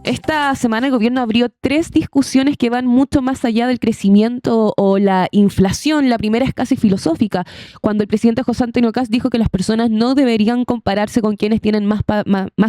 Esta semana el gobierno abrió 3 discusiones que van mucho más allá del crecimiento o la inflación. La primera es casi filosófica, cuando el presidente José Antonio Kast dijo que las personas no deberían compararse con quienes tienen más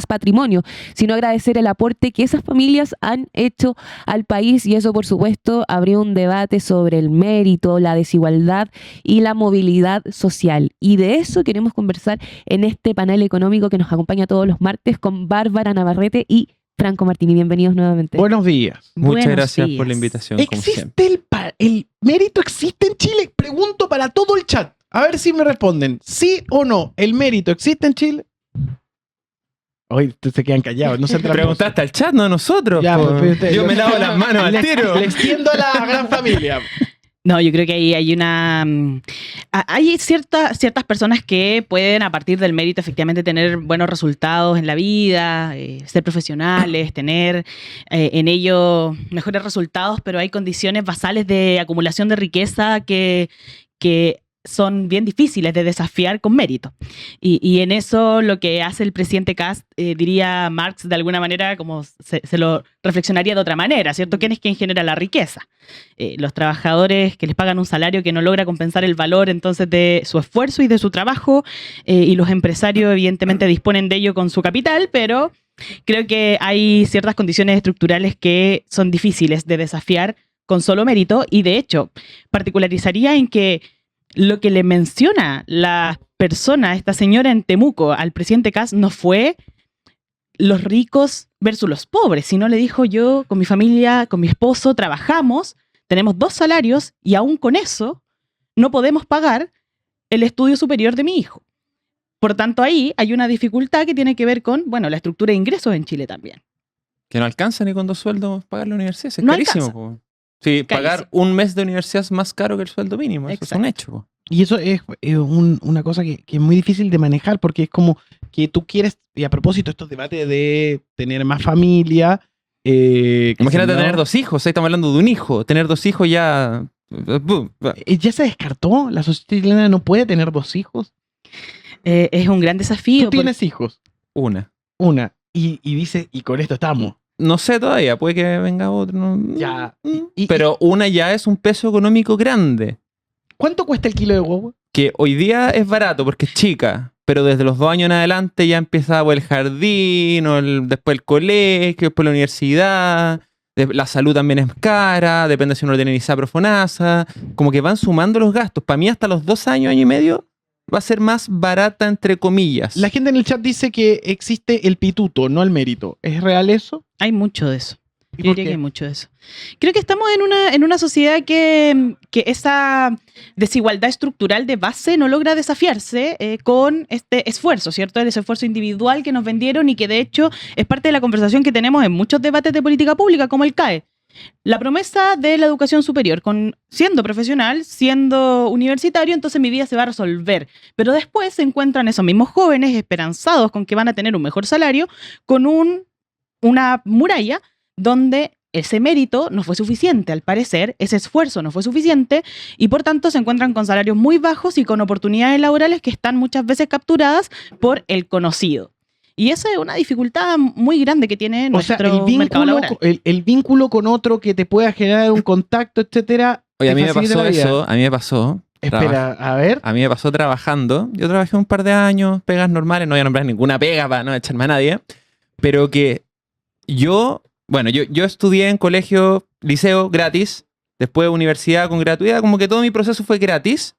patrimonio, sino agradecer el aporte que esas familias han hecho al país, y eso por supuesto abrió un debate sobre el mérito, la desigualdad y la movilidad social. Y de eso queremos conversar en este panel económico que nos acompaña todos los martes con Bárbara Navarrete y Franco Martini. Bienvenidos nuevamente. Buenos días. Muchas Buenos gracias días. por la invitación. Como ¿Existe siempre. el mérito existe en Chile? Pregunto para todo el chat. A ver si me responden. ¿Sí o no? ¿El mérito existe en Chile? Hoy se quedan callados. No se Preguntaste al chat, no a nosotros. Ya, po. pues, usted- Yo me lavo las manos al tiro. Le extiendo a la gran familia. No, yo creo que ahí hay una... hay ciertas personas que pueden, a partir del mérito, efectivamente tener buenos resultados en la vida, ser profesionales, tener en ello mejores resultados, pero hay condiciones basales de acumulación de riqueza que son bien difíciles de desafiar con mérito. Y en eso lo que hace el presidente Kast, diría Marx de alguna manera, como se lo reflexionaría de otra manera, ¿cierto? ¿Quién es quien genera la riqueza? Los trabajadores que les pagan un salario que no logra compensar el valor entonces de su esfuerzo y de su trabajo, y los empresarios evidentemente disponen de ello con su capital, pero creo que hay ciertas condiciones estructurales que son difíciles de desafiar con solo mérito, y de hecho particularizaría en que lo que le menciona la persona, esta señora en Temuco, al presidente Kast no fue los ricos versus los pobres, sino le dijo: yo con mi familia, con mi esposo, trabajamos, tenemos 2 salarios y aún con eso no podemos pagar el estudio superior de mi hijo. Por tanto, ahí hay una dificultad que tiene que ver con, bueno, la estructura de ingresos en Chile también. Que no alcanza ni con 2 sueldos pagar la universidad. Es No carísimo. alcanza. Po. Sí, pagar un mes de universidad es más caro que el sueldo mínimo. Eso es un hecho. Po. Y eso es una cosa que es muy difícil de manejar, porque es como que tú quieres, y a propósito, estos debates de tener más familia. Imagínate ¿no? tener 2 hijos. Ahí estamos hablando de un hijo. Tener 2 hijos ya... ¿Ya se descartó? ¿La sociedad chilena no puede tener 2 hijos? Es un gran desafío. Tú tienes hijos, Una. una, y dice, y con esto estamos. No sé todavía. Puede que venga otro. No. Ya. Pero una ya es un peso económico grande. ¿Cuánto cuesta el kilo de huevo? Que hoy día es barato porque es chica, pero desde los 2 años en adelante ya empieza el jardín, después el colegio, después la universidad, la salud también es cara, depende si uno tiene ISAPRE o FONASA, como que van sumando los gastos. Para mí hasta los 2 años, año y medio, va a ser más barata entre comillas. La gente en el chat dice que existe el pituto, no el mérito. ¿Es real eso? Hay mucho de eso. ¿Y Yo por diría qué? que hay mucho de eso. Creo que estamos en una sociedad que esa desigualdad estructural de base no logra desafiarse con este esfuerzo, ¿cierto? Ese esfuerzo individual que nos vendieron y que de hecho es parte de la conversación que tenemos en muchos debates de política pública, como el CAE. La promesa de la educación superior, siendo profesional, siendo universitario, entonces mi vida se va a resolver. Pero después se encuentran esos mismos jóvenes esperanzados con que van a tener un mejor salario, con una muralla donde ese mérito no fue suficiente, al parecer, ese esfuerzo no fue suficiente, y por tanto se encuentran con salarios muy bajos y con oportunidades laborales que están muchas veces capturadas por el conocido. Y esa es una dificultad muy grande que tiene nuestro mercado laboral. El vínculo con otro que te pueda generar un contacto, etcétera. Oye, a mí me facilita pasó la vida. eso, a mí me pasó. Espera, a ver. A mí me pasó trabajando. Yo trabajé un par de años, pegas normales, no voy a nombrar ninguna pega para no echarme a nadie, pero que yo estudié en colegio, liceo gratis, después universidad con gratuidad, como que todo mi proceso fue gratis,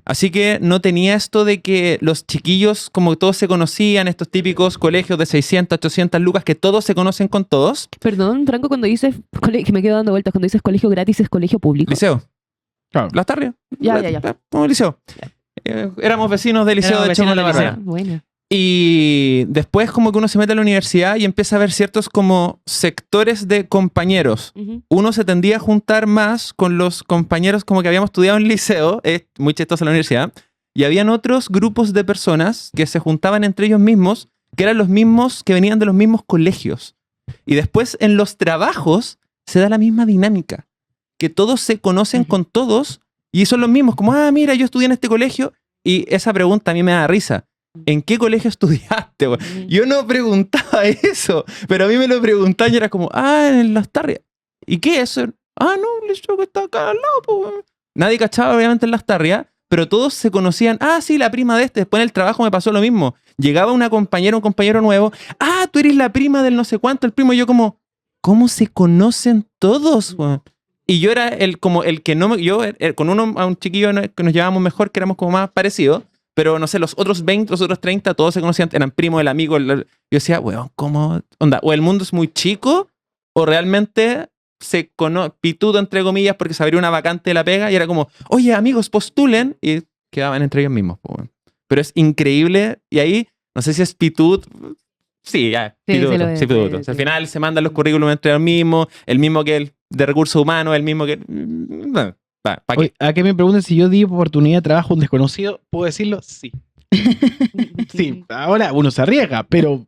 así que no tenía esto de que los chiquillos, como todos se conocían, estos típicos colegios de 600, 800 lucas, que todos se conocen con todos. Perdón, Franco, cuando dices, que me quedo dando vueltas, cuando dices colegio gratis, ¿es colegio público? Liceo. Claro. Las Tarrias. Ya. Como liceo. Éramos vecinos del liceo Éramos de Chemo vecinos La del Bárbara. liceo. Bueno. Y después como que uno se mete a la universidad y empieza a ver ciertos como sectores de compañeros. Ujú. Uno se tendía a juntar más con los compañeros como que habíamos estudiado en el liceo, es muy chistoso la universidad, y habían otros grupos de personas que se juntaban entre ellos mismos, que eran los mismos que venían de los mismos colegios. Y después en los trabajos se da la misma dinámica, que todos se conocen con todos y son los mismos, como, mira, yo estudié en este colegio, y esa pregunta a mí me da risa. ¿en qué colegio estudiaste, weón? Yo no preguntaba eso, pero a mí me lo preguntaban y era como, en Las Tarrias. ¿Y qué es eso? No, el liceo que está acá al lado, po, weón. Nadie cachaba, obviamente, en Las Tarrias, pero todos se conocían. Sí, la prima de este. Después en el trabajo me pasó lo mismo. Llegaba una compañera, un compañero nuevo. Tú eres la prima del no sé cuánto, el primo. Y yo como, ¿cómo se conocen todos, weón? Y yo era el que no me... Yo con a un chiquillo que nos llevábamos mejor, que éramos como más parecidos. Pero no sé, los otros 20, los otros 30, todos se conocían, eran primos del amigo. Yo decía, weón, ¿cómo? Onda, o el mundo es muy chico, o realmente se conoce, pituto entre comillas, porque se abrió una vacante de la pega y era como, oye, amigos, postulen, y quedaban entre ellos mismos. Pues, bueno. Pero es increíble, y ahí, no sé si es pitut. Sí, ya, pituto. Sí, pituto. O sea, al final se mandan los currículums entre ellos mismos, el mismo que el de recursos humanos, el mismo que... No. Oye, ¿a qué me preguntan si yo di oportunidad de trabajo a un desconocido? ¿Puedo decirlo? Sí. Sí, ahora uno se arriesga, pero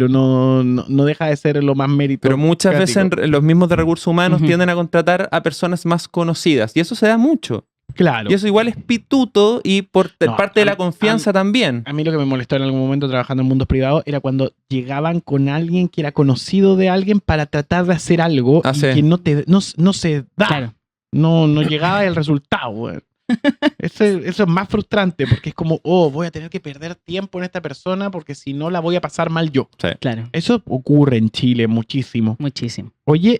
no deja de ser lo más mérito. Pero muchas veces los mismos de recursos humanos tienden a contratar a personas más conocidas, y eso se da mucho. Claro. Y eso igual es pituto y por parte de la confianza también. A mí lo que me molestó en algún momento trabajando en mundos privados era cuando llegaban con alguien que era conocido de alguien para tratar de hacer algo y que no se da. Claro. No llegaba el resultado, güey. Eso es más frustrante porque es como, voy a tener que perder tiempo en esta persona porque si no la voy a pasar mal yo. Sí. Claro. Eso ocurre en Chile muchísimo. Muchísimo. Oye,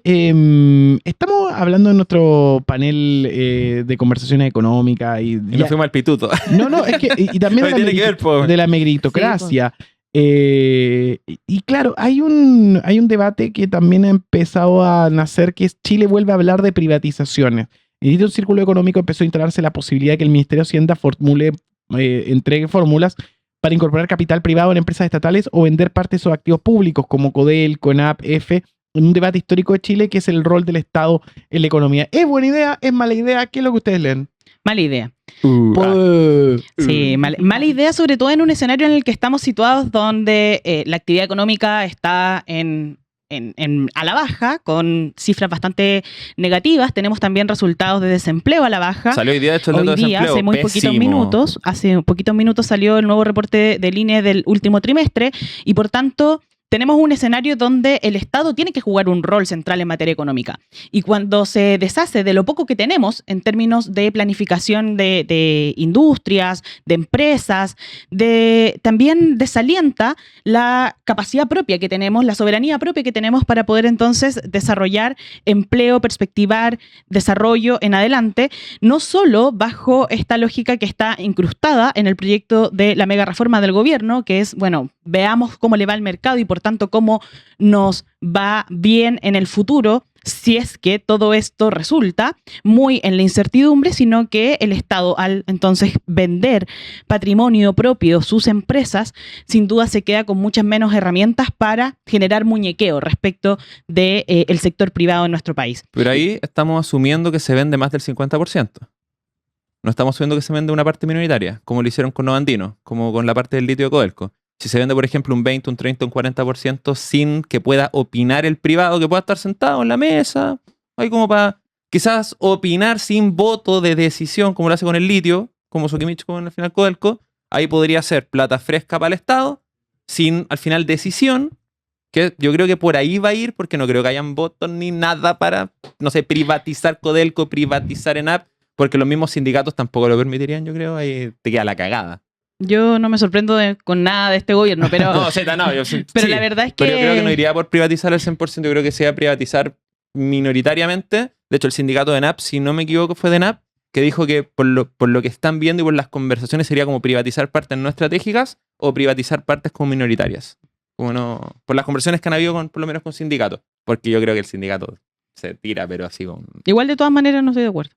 estamos hablando en nuestro panel de conversaciones económicas y nos fuimos al pituto. No, es que y también de la meritocracia. Sí, y claro, hay un debate que también ha empezado a nacer, que es Chile vuelve a hablar de privatizaciones. Y un círculo económico empezó a instalarse la posibilidad de que el Ministerio de Hacienda entregue fórmulas para incorporar capital privado en empresas estatales o vender parte de sus activos públicos como Codel, CONAP, EFE, en un debate histórico de Chile que es el rol del Estado en la economía. ¿Es buena idea? ¿Es mala idea? ¿Qué es lo que ustedes leen? Mala idea. Sí, mala idea, sobre todo en un escenario en el que estamos situados donde la actividad económica está a la baja, con cifras bastante negativas. Tenemos también resultados de desempleo a la baja. Salió hoy día, de hecho, el dato de desempleo. Hace muy poquitos minutos salió el nuevo reporte del INE del último trimestre y por tanto tenemos un escenario donde el Estado tiene que jugar un rol central en materia económica. Y cuando se deshace de lo poco que tenemos en términos de planificación de industrias, de empresas, también desalienta la capacidad propia que tenemos, la soberanía propia que tenemos para poder entonces desarrollar empleo, perspectivar desarrollo en adelante, no solo bajo esta lógica que está incrustada en el proyecto de la mega reforma del gobierno, que es, bueno, veamos cómo le va al mercado y por tanto cómo nos va bien en el futuro si es que todo esto resulta muy en la incertidumbre, sino que el Estado, al entonces vender patrimonio propio, sus empresas, sin duda se queda con muchas menos herramientas para generar muñequeo respecto del sector privado en nuestro país. Pero ahí estamos asumiendo que se vende más del 50%. No estamos asumiendo que se vende una parte minoritaria, como lo hicieron con Novandino, como con la parte del litio de Codelco. Si se vende, por ejemplo, un 20, un 30, un 40% sin que pueda opinar el privado, que pueda estar sentado en la mesa, hay como para quizás opinar sin voto de decisión, como lo hace con el litio, como Sokimich con el final Codelco, ahí podría ser plata fresca para el Estado, sin al final decisión, que yo creo que por ahí va a ir, porque no creo que hayan votos ni nada para, no sé, privatizar Codelco, privatizar ENAP, porque los mismos sindicatos tampoco lo permitirían, yo creo, ahí te queda la cagada. Yo no me sorprendo con nada de este gobierno, pero... No, Zeta, no. Pero sí, la verdad es que... Pero yo creo que no iría por privatizar al 100%, yo creo que sea privatizar minoritariamente. De hecho, el sindicato de ENAP, si no me equivoco, fue de ENAP, que dijo que por lo que están viendo y por las conversaciones sería como privatizar partes no estratégicas o privatizar partes como minoritarias. Como no, por las conversaciones que han habido por lo menos con sindicatos. Porque yo creo que el sindicato se tira, pero así como... Igual de todas maneras no estoy de acuerdo.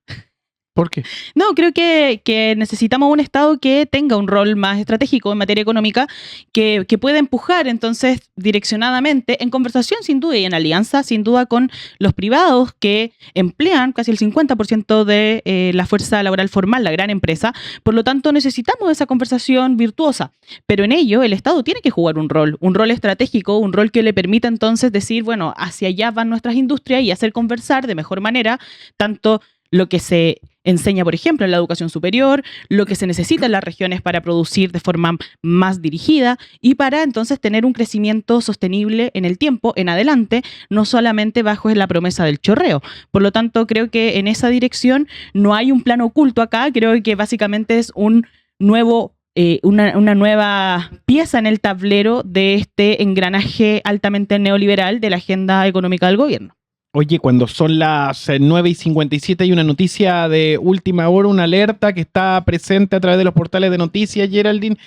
¿Por qué? No, creo que necesitamos un Estado que tenga un rol más estratégico en materia económica, que pueda empujar entonces direccionadamente, en conversación sin duda y en alianza sin duda con los privados que emplean casi el 50% de la fuerza laboral formal, la gran empresa. Por lo tanto, necesitamos esa conversación virtuosa. Pero en ello el Estado tiene que jugar un rol estratégico, un rol que le permita entonces decir, bueno, hacia allá van nuestras industrias y hacer conversar de mejor manera tanto lo que se enseña, por ejemplo, en la educación superior, lo que se necesita en las regiones para producir de forma más dirigida y para entonces tener un crecimiento sostenible en el tiempo, en adelante, no solamente bajo la promesa del chorreo. Por lo tanto, creo que en esa dirección no hay un plan oculto acá, creo que básicamente es un nuevo una nueva pieza en el tablero de este engranaje altamente neoliberal de la agenda económica del gobierno. Oye, cuando son las 9:57 hay una noticia de última hora, una alerta que está presente a través de los portales de noticias, Geraldine,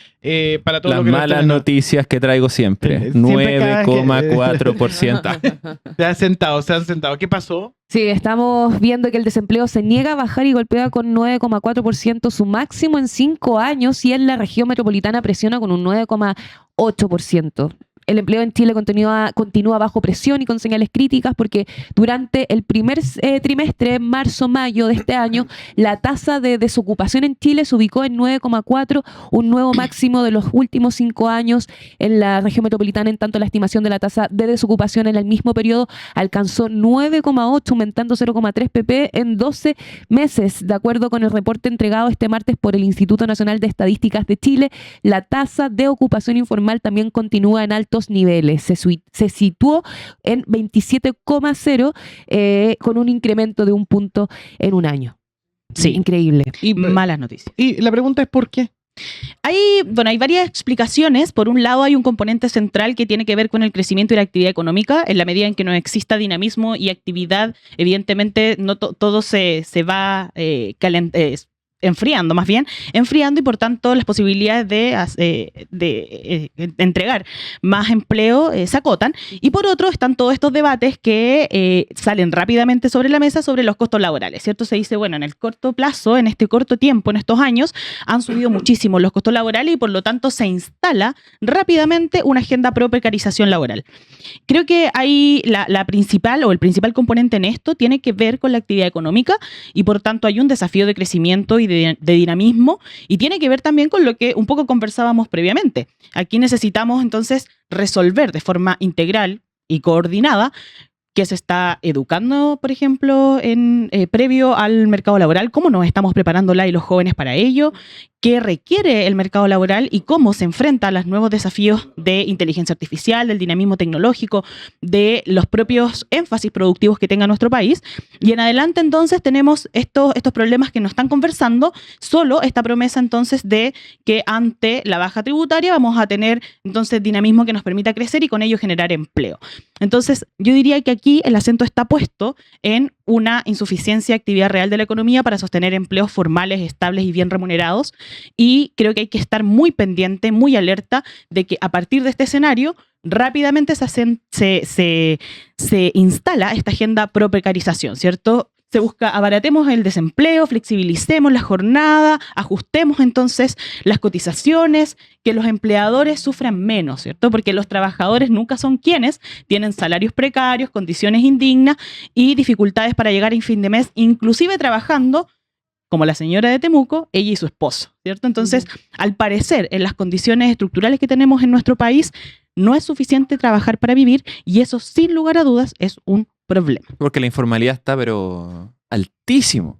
para todos las los que malas noticias que traigo siempre. 9,4%. Se han sentado. ¿Qué pasó? Sí, estamos viendo que el desempleo se niega a bajar y golpea con 9,4%, su máximo en 5 años, y en la región metropolitana presiona con un 9,8%. El empleo en Chile continúa bajo presión y con señales críticas porque durante el primer trimestre, marzo-mayo de este año, la tasa de desocupación en Chile se ubicó en 9,4, un nuevo máximo de los últimos 5 años en la región metropolitana. En tanto, la estimación de la tasa de desocupación en el mismo periodo alcanzó 9,8, aumentando 0,3 pp en 12 meses. De acuerdo con el reporte entregado este martes por el Instituto Nacional de Estadísticas de Chile, la tasa de ocupación informal también continúa en altos niveles. Se situó en 27,0 con un incremento de 1 punto en un año. Sí. Increíble. Y malas noticias. Y la pregunta es ¿por qué? Hay varias explicaciones. Por un lado, hay un componente central que tiene que ver con el crecimiento y la actividad económica. En la medida en que no exista dinamismo y actividad, evidentemente no todo se va enfriando y por tanto las posibilidades de entregar más empleo se acotan. Y por otro están todos estos debates que salen rápidamente sobre la mesa sobre los costos laborales, ¿cierto? Se dice, bueno, en el corto plazo, en este corto tiempo, en estos años, han subido muchísimo los costos laborales y por lo tanto se instala rápidamente una agenda pro precarización laboral. Creo que hay el principal componente en esto tiene que ver con la actividad económica y por tanto hay un desafío de crecimiento y de dinamismo, y tiene que ver también con lo que un poco conversábamos previamente. Aquí necesitamos entonces resolver de forma integral y coordinada que se está educando, por ejemplo, previo al mercado laboral, cómo nos estamos preparando y los jóvenes para ello, qué requiere el mercado laboral y cómo se enfrenta a los nuevos desafíos de inteligencia artificial, del dinamismo tecnológico, de los propios énfasis productivos que tenga nuestro país. Y en adelante entonces tenemos estos problemas que nos están conversando, solo esta promesa entonces de que ante la baja tributaria vamos a tener entonces dinamismo que nos permita crecer y con ello generar empleo. Entonces yo diría que aquí el acento está puesto en una insuficiencia de actividad real de la economía para sostener empleos formales, estables y bien remunerados. Y creo que hay que estar muy pendiente, muy alerta de que a partir de este escenario rápidamente se instala esta agenda pro precarización, ¿cierto? Se busca, abaratemos el desempleo, flexibilicemos la jornada, ajustemos entonces las cotizaciones, que los empleadores sufran menos, ¿cierto? Porque los trabajadores nunca son quienes tienen salarios precarios, condiciones indignas y dificultades para llegar a fin de mes, inclusive trabajando como la señora de Temuco, ella y su esposo, ¿cierto? Entonces, al parecer, en las condiciones estructurales que tenemos en nuestro país, no es suficiente trabajar para vivir y eso, sin lugar a dudas, es un problema. Porque la informalidad está, pero altísimo.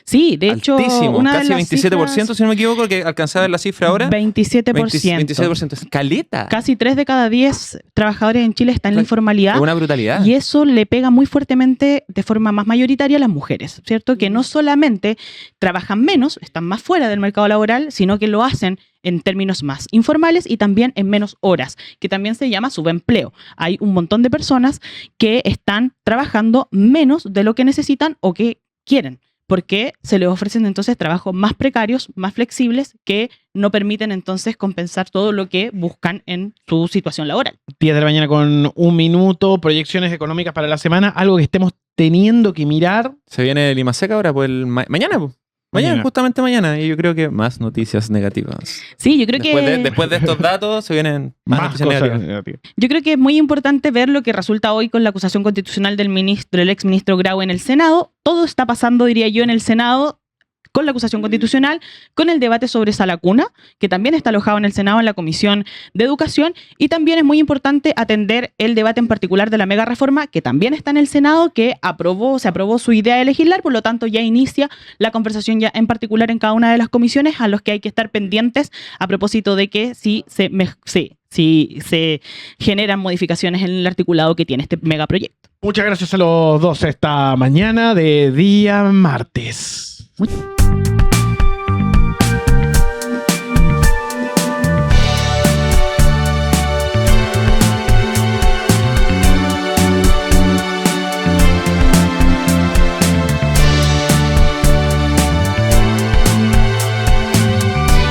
Sí, de hecho, altísimo, una casi de las 27%, cifras, si no me equivoco, que alcanzaba a ver la cifra ahora. 27%. 27%, es caleta. Casi 3 de cada 10 trabajadores en Chile están en la informalidad. Es una brutalidad. Y eso le pega muy fuertemente de forma más mayoritaria a las mujeres, ¿cierto? Que no solamente trabajan menos, están más fuera del mercado laboral, sino que lo hacen en términos más informales y también en menos horas, que también se llama subempleo. Hay un montón de personas que están trabajando menos de lo que necesitan o que quieren, porque se les ofrecen entonces trabajos más precarios, más flexibles, que no permiten entonces compensar todo lo que buscan en su situación laboral. 10 de la mañana con 1 minuto, proyecciones económicas para la semana, algo que estemos teniendo que mirar. Se viene Lima Seca ahora, pues mañana, pues. Mañana, justamente mañana, y yo creo que más noticias negativas. Sí, yo creo Después de estos datos se vienen más noticias negativas. Yo creo que es muy importante ver lo que resulta hoy con la acusación constitucional del exministro Grau en el Senado. Todo está pasando, diría yo, en el Senado con la acusación constitucional, con el debate sobre Sala Cuna, que también está alojado en el Senado en la Comisión de Educación, y también es muy importante atender el debate en particular de la mega reforma, que también está en el Senado, que se aprobó su idea de legislar, por lo tanto ya inicia la conversación ya en particular en cada una de las comisiones, a los que hay que estar pendientes a propósito de que si se generan modificaciones en el articulado que tiene este megaproyecto. Muchas gracias a los dos esta mañana de día martes.